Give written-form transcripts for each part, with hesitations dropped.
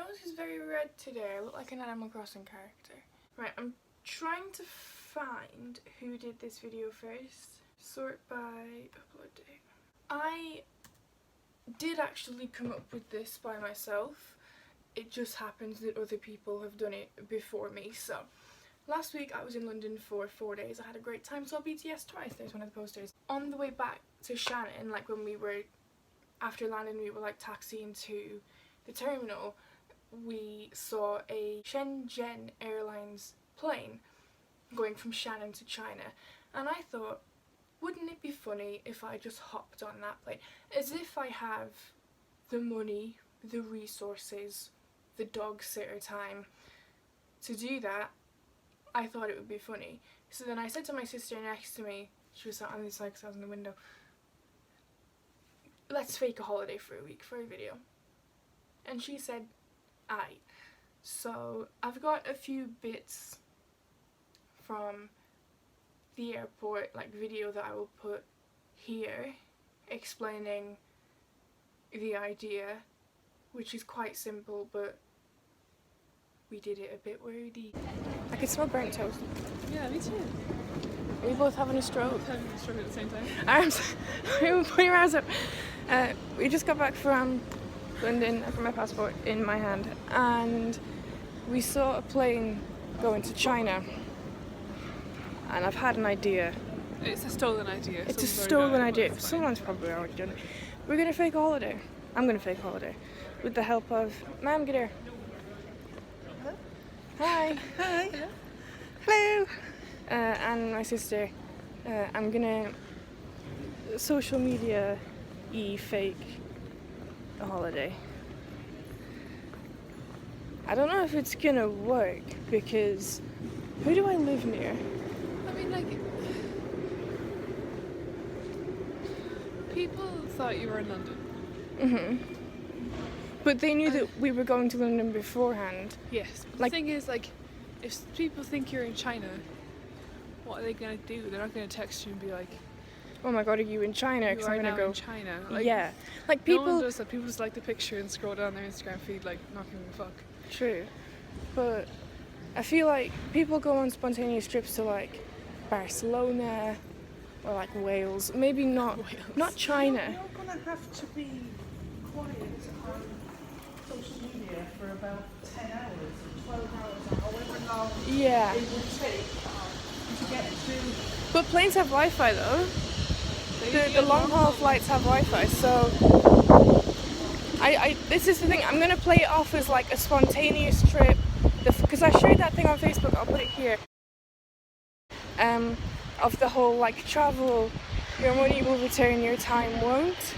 nose is very red today. I look like an Animal Crossing character. Right, I'm trying to find who did this video first. Sort by upload date. I did actually come up with this by myself. It just happens that other people have done it before me. So last week I was in London for 4 days. I had a great time, saw BTS twice. There's one of the posters. On the way back to Shannon, like when we were, after landing, we were like taxiing to the terminal, we saw a Shenzhen Airlines plane going from Shannon to China, and I thought, wouldn't it be funny if I just hopped on that plane? As if I have the money, the resources, the dog sitter time to do that. I thought it would be funny. So then I said to my sister next to me, she was sat on this side because I was in the window, let's fake a holiday for a week for a video. And she said, aye. So I've got a few bits from the airport, like video, that I will put here explaining the idea, which is quite simple, but we did it a bit wordy. I could smell burnt toast. Yeah, me too. Are we both having a stroke? Both having a stroke at the same time. Arms. Put your arms up. We just got back from London. I've got my passport in my hand, and we saw a plane going to China. And I've had an idea. It's a stolen idea. It's a stolen idea. Someone's probably already done it. We're gonna fake a holiday. I'm gonna fake a holiday with the help of Ma'am. Get here. Hello. Hi. Hi. Hello. Hello. And my sister. I'm gonna social media fake a holiday. I don't know if it's gonna work because who do I live near? I mean, like, people thought you were in London. But they knew that we were going to London beforehand. Yes. But Like- the thing is, like, if people think you're in China, what are they gonna do? They're not gonna text you and be like, Oh my god, are you in China? "You Because are I'm gonna now go. in China." Like, Yeah, like No one people. does that. People just like the picture and scroll down their Instagram feed, like, not giving a fuck. True, but I feel like people go on spontaneous trips to like Barcelona or like Wales. Maybe not, not China. You're going to have to be quiet on social media for about 10 hours or 12 hours or however long Yeah, it will take to get to... but planes have Wi-Fi though. They The long haul flights have Wi-Fi, so this is the thing. I'm gonna play it off as like a spontaneous trip, because I shared that thing on Facebook. I'll put it here. Of the whole like travel, your money will return, your time won't.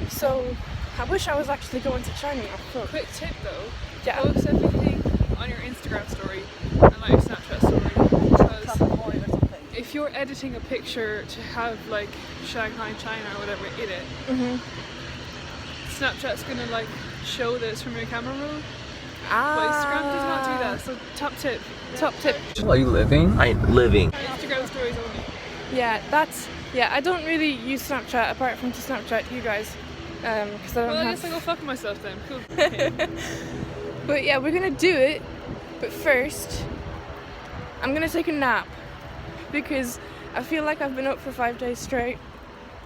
So I wish I was actually going to China. Fuck. Quick tip though, Yeah. post everything on your Instagram story and not your Snapchat story, because Boy or something. if you're editing a picture to have like Shanghai, China or whatever in it, Snapchat's gonna like show that it's from your camera roll, but Instagram does not do that. So top tip. Top tip. Are you living? I'm living. Instagram stories only. Yeah, I don't really use Snapchat apart from to Snapchat you guys, because I don't Well, I have. guess I'll go fuck myself then. Cool. Okay. But yeah, we're gonna do it. But first, I'm gonna take a nap because I feel like I've been up for 5 days straight.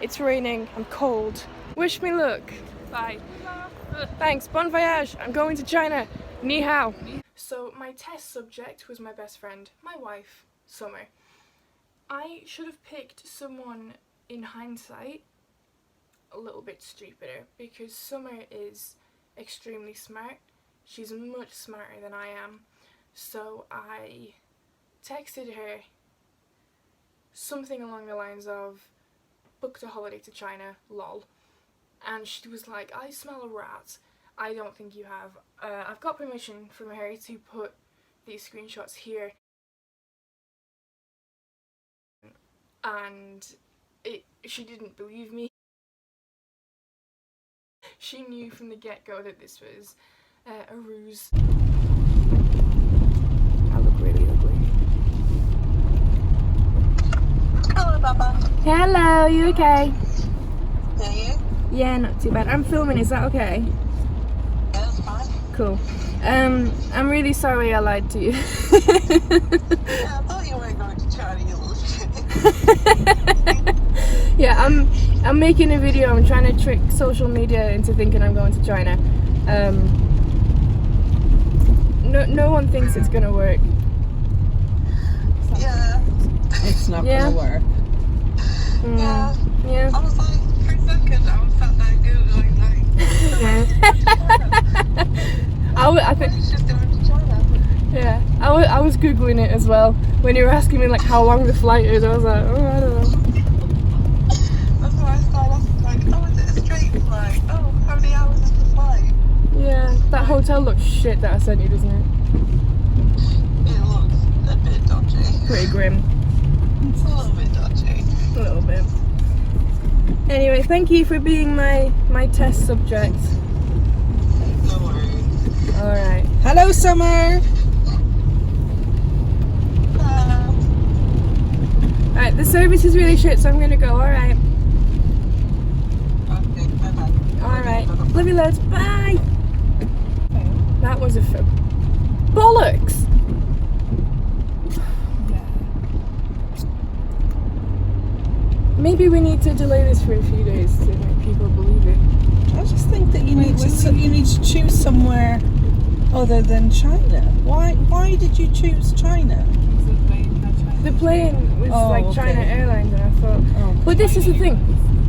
It's raining. I'm cold. Wish me luck. Bye. Thanks. Bon voyage. I'm going to China. Ni hao. So my test subject was my best friend, my wife, Summer. I should have picked someone in hindsight a little bit stupider because Summer is extremely smart. She's much smarter than I am. So I texted her something along the lines of, booked a holiday to China, lol. And she was like, I smell a rat. I don't think you have. I've got permission from her to put these screenshots here. And she didn't believe me. She knew from the get-go that this was a ruse. I look really ugly. Hello, Baba. Hello, you okay? Are you? Yeah, not too bad. I'm filming, is that okay? Yeah, that's fine. Cool. I'm really sorry I lied to you. Yeah, I thought you weren't going to China, you little shit. Yeah, I'm making a video. I'm trying to trick social media into thinking I'm going to China. No one thinks it's gonna work. Yeah. It's not Yeah. gonna work. Yeah. Yeah. I was like, for a second, I was sat there Googling, like, I think. it's just going to China. Yeah. I was googling it as well when you were asking me like how long the flight is. I was like, oh, I don't know. That's why I started off like, oh, is it a straight flight? Oh, how many hours is the flight? Yeah. That hotel looks shit that I sent you, doesn't it? It looks a bit dodgy. Pretty grim. It's a little bit dodgy. A little bit. Anyway, thank you for being my test subject. No worries. Alright. Hello, Summer. Alright, the service is really shit, so I'm gonna go, alright. Okay, bye-bye. Alright. Love you loads. Bye! That was a bollocks! Maybe we need to delay this for a few days to make people believe it. I just think that you need to choose somewhere other than China. Why did you choose China? The plane was Oh, like okay. China Airlines, and I thought. Oh, But this is the thing.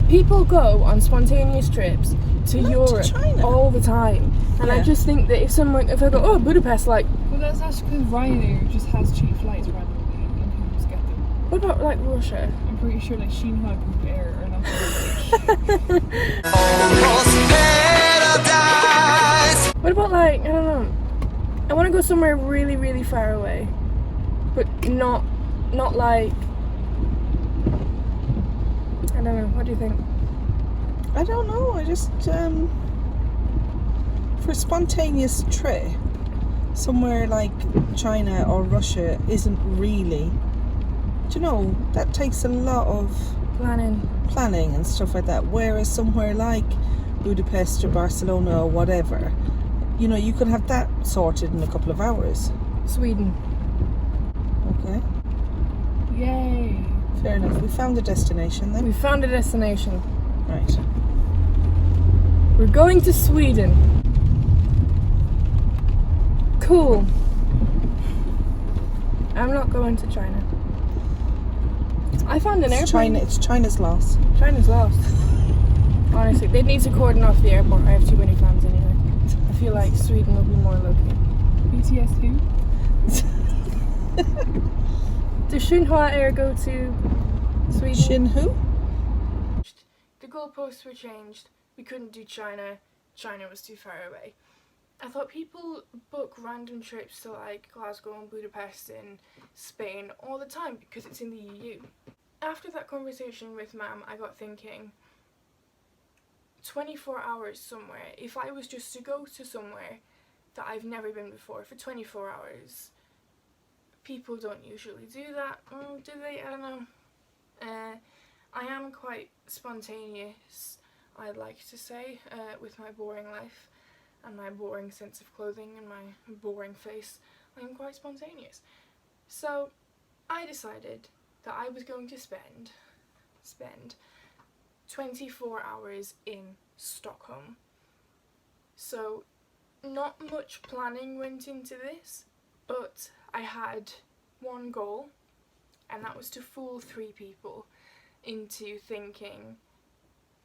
People go on spontaneous trips to Not to Europe China. all the time, and I Yeah. just think that if I go, oh, Budapest, like, Well, that's actually because Ryanair just has cheap flights randomly and people just get them. what about like Russia? I'm pretty sure like Shinha Group Air are not What about like, I don't know. I want to go somewhere really, really far away, but not like. I don't know. What do you think? I don't know. I just for a spontaneous trip, somewhere like China or Russia isn't really. Do you know that takes a lot of planning and stuff like that. Whereas somewhere like Budapest or Barcelona or whatever, you know, you could have that sorted in a couple of hours. Sweden. Okay, Yay! fair enough. We found the destination then. We found a destination. Right. We're going to Sweden. Cool. I'm not going to China. I found an airplane. It's China's loss. China's lost. Honestly, they need to cordon off the airport. I have too many fans anyway. I feel like Sweden will be more local. BTS who? Does Shinhua Air go to Sweden? Shin who? The goalposts were changed. We couldn't do China. China was too far away. I thought people book random trips to like Glasgow and Budapest in Spain all the time because it's in the EU. After that conversation with Mam, I got thinking, 24 hours somewhere, if I was just to go to somewhere that I've never been before for 24 hours, people don't usually do that. Do they? I don't know. I am quite spontaneous, I'd like to say, with my boring life and my boring sense of clothing and my boring face. I'm quite spontaneous. So I decided that I was going to spend 24 hours in Stockholm. So not much planning went into this, but I had one goal, and that was to fool 3 people into thinking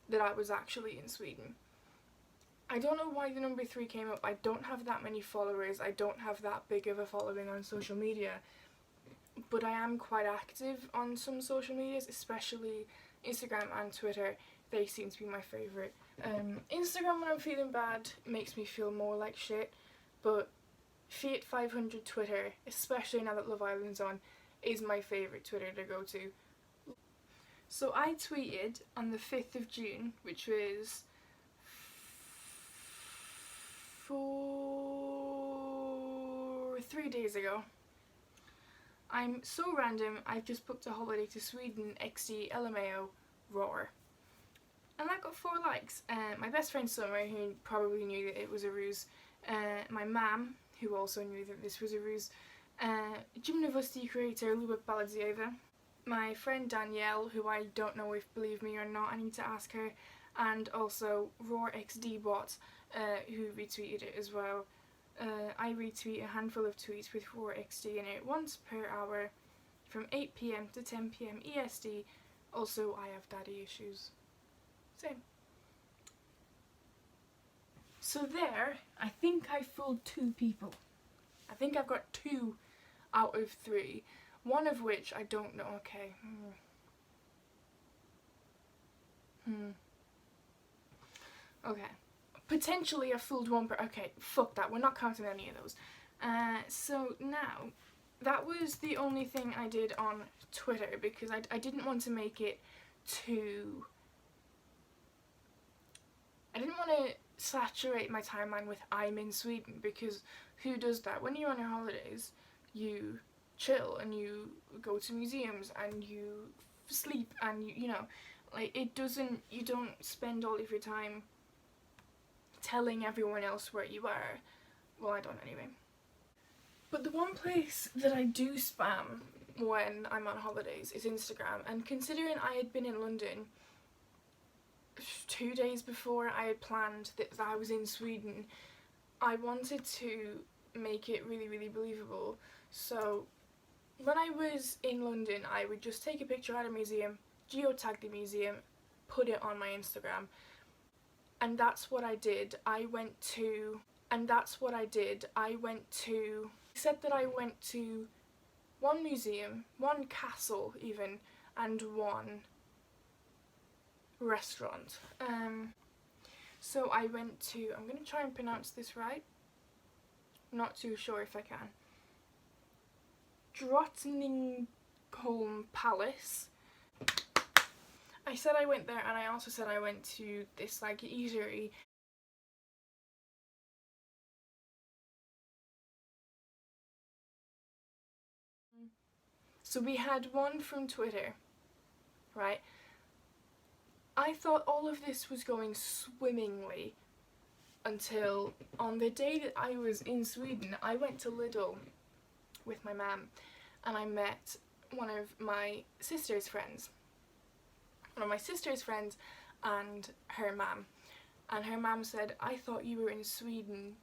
that I was actually in Sweden. I don't know why the number 3 came up. I don't have that many followers. I don't have that big of a following on social media, but I am quite active on some social medias, especially Instagram and Twitter. They seem to be my favourite. Instagram, when I'm feeling bad, makes me feel more like shit, but Fiat 500 Twitter, especially now that Love Island's on, is my favourite Twitter to go to. So I tweeted on the 5th of June, which was 3 days ago. I'm so random, I've just booked a holiday to Sweden, XD, LMAO, roar. And that got 4 likes. My best friend Summer, who probably knew that it was a ruse, my mum, who also knew that this was a ruse, Gymnavosti creator Luba Baladzieva, my friend Danielle, who I don't know if believe me or not, I need to ask her, and also RoarXDBot, who retweeted it as well. I retweet a handful of tweets with RoarXD in it once per hour from 8 PM to 10 PM EST. Also, I have daddy issues. Same. So there, I think I fooled 2 people. I think I've got 2 out of 3. One of which I don't know. Okay. Okay. Potentially I fooled 1 per. Okay, fuck that. We're not counting any of those. So now, that was the only thing I did on Twitter because I didn't want to make it too. I didn't want to saturate my timeline with I'm in Sweden, because who does that? When you're on your holidays, you chill and you go to museums and you sleep and you know, like you don't spend all of your time telling everyone else where you are. Well, I don't anyway. But the one place that I do spam when I'm on holidays is Instagram, and considering I had been in London 2 days before I had planned that I was in Sweden, I wanted to make it really, really believable. So when I was in London, I would just take a picture at a museum, geotag the museum, put it on my Instagram, and that's what I did. I said that I went to 1 museum, 1 castle even, and 1 restaurant. So I went to, I'm going to try and pronounce this right, not too sure if I can, Drottningholm Palace. I said I went there, and I also said I went to this like eatery. So we had one from Twitter, right? I thought all of this was going swimmingly until on the day that I was in Sweden, I went to Lidl with my mum and I met one of my sister's friends. And her mum. And her mum said, I thought you were in Sweden.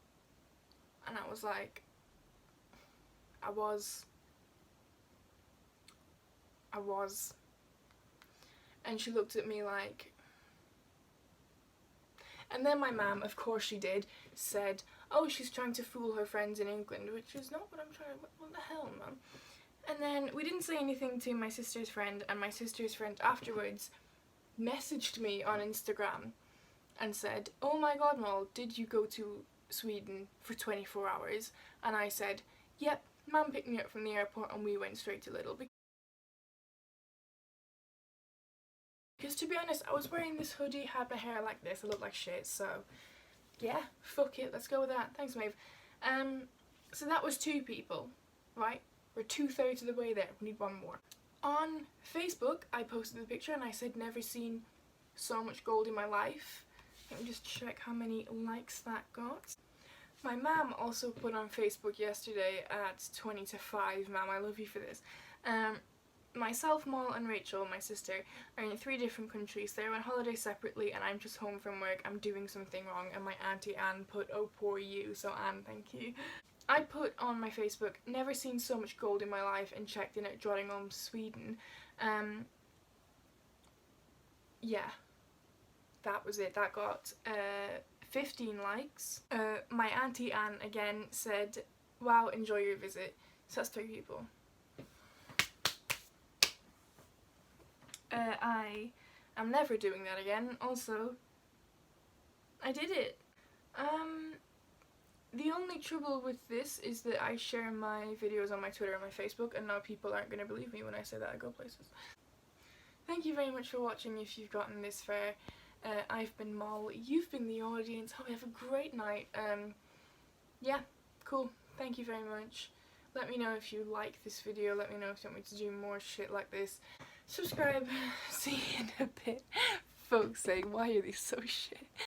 And I was like, I was. And she looked at me like, and then my mum, of course she did, said, oh, she's trying to fool her friends in England, which is not what I'm trying to, what the hell, mum? And then we didn't say anything to my sister's friend, and my sister's friend afterwards messaged me on Instagram and said, oh my god, Moll, did you go to Sweden for 24 hours? And I said, yep, mum picked me up from the airport and we went straight to Lidl. Because to be honest, I was wearing this hoodie, had my hair like this, I looked like shit, so yeah, fuck it, let's go with that. Thanks, Maeve. So that was 2 people, right? We're 2/3 of the way there, we need 1 more. On Facebook, I posted the picture and I said, never seen so much gold in my life. Let me just check how many likes that got. My mum also put on Facebook yesterday at 20 to 5, ma'am, I love you for this. Myself, Moll and Rachel, my sister, are in 3 different countries. They're on holiday separately and I'm just home from work. I'm doing something wrong, and my auntie Anne put, oh poor you, so Anne, thank you. I put on my Facebook, never seen so much gold in my life, and checked in at Drottningholm, Sweden. Yeah, that was it. That got 15 likes. My auntie Anne again said, wow, enjoy your visit. So that's 3 people. I am never doing that again. Also, I did it. The only trouble with this is that I share my videos on my Twitter and my Facebook, and now people aren't going to believe me when I say that I go places. Thank you very much for watching if you've gotten this far. I've been Moll, you've been the audience. Hope you have a great night. Yeah, cool. Thank you very much. Let me know if you like this video. Let me know if you want me to do more shit like this. Subscribe. See you in a bit. Folks saying, why are they so shit?